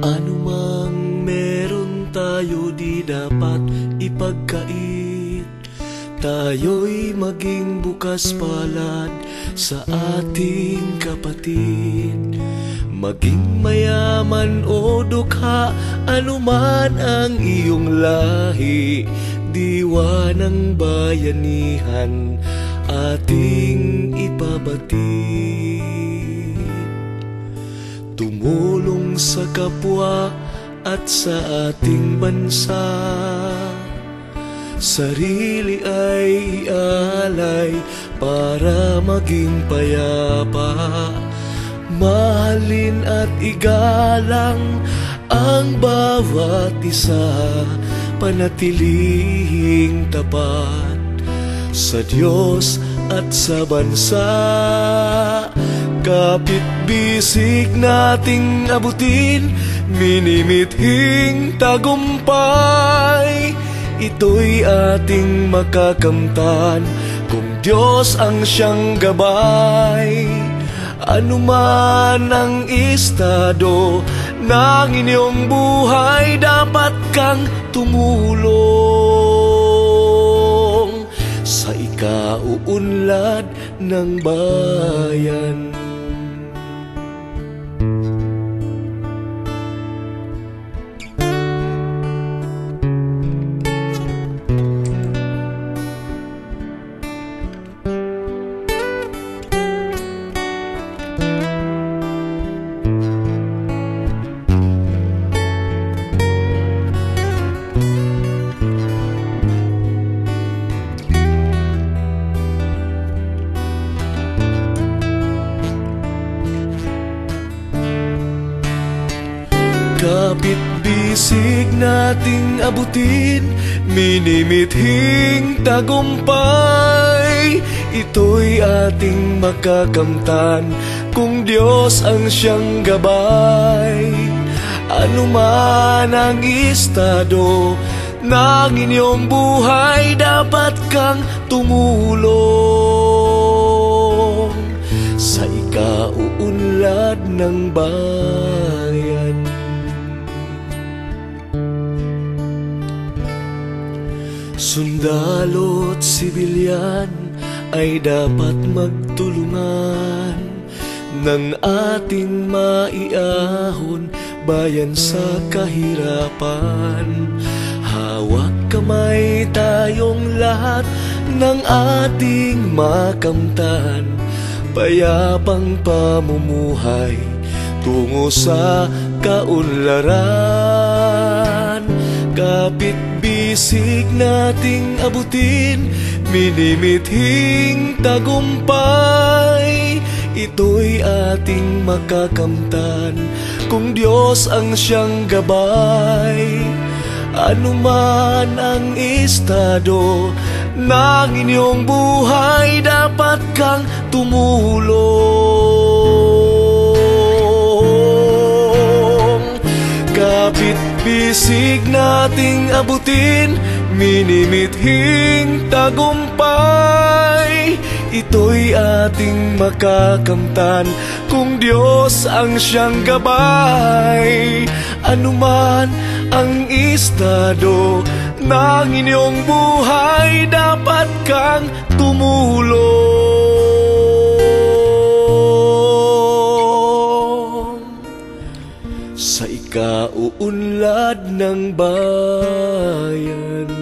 Ano mang meron tayo di dapat ipagkait. Tayo'y maging bukas palad sa ating kapatid. Maging mayaman o dukha, anuman ang iyong lahi, diwa ng bayanihan ating ipabatid. Tumulong sa kapwa at sa ating bansa, sarili ay ialay para maging payapa. Mahalin at igalang ang bawat isa, panatilihing tapat sa Diyos at sa bansa. Kapit-bisig nating abutin, minimithing tagumpay. Ito'y ating makakamtan kung Diyos ang siyang gabay. Ano man ang estado ng inyong buhay, dapat kang tumulong sa ikauunlad ng bayan. Kapit-bisig nating abutin, minimithing tagumpay. Ito'y ating makakamtan kung Diyos ang siyang gabay. Ano man ang estado ng inyong buhay, dapat kang tumulong sa ikauunlad ng bayan. Sundalo't sibilyan ay dapat magtulungan ng ating maiahon bayan sa kahirapan. Hawak kamay tayong lahat ng ating makamtan, payapang pamumuhay tungo sa kaunlaran. Kapit-bisig nating abutin, minimithing tagumpay. Ito'y ating makakamtan kung Diyos ang siyang gabay. Ano man ang estado ng inyong buhay, dapat kang tumulong. Kapit-bisig nating abutin, minimithing tagumpay. Ito'y ating makakamtan kung Diyos ang siyang gabay. Ano man ang estado ng inyong buhay, dapat kang tumulong sa ikauunlad ng bayan.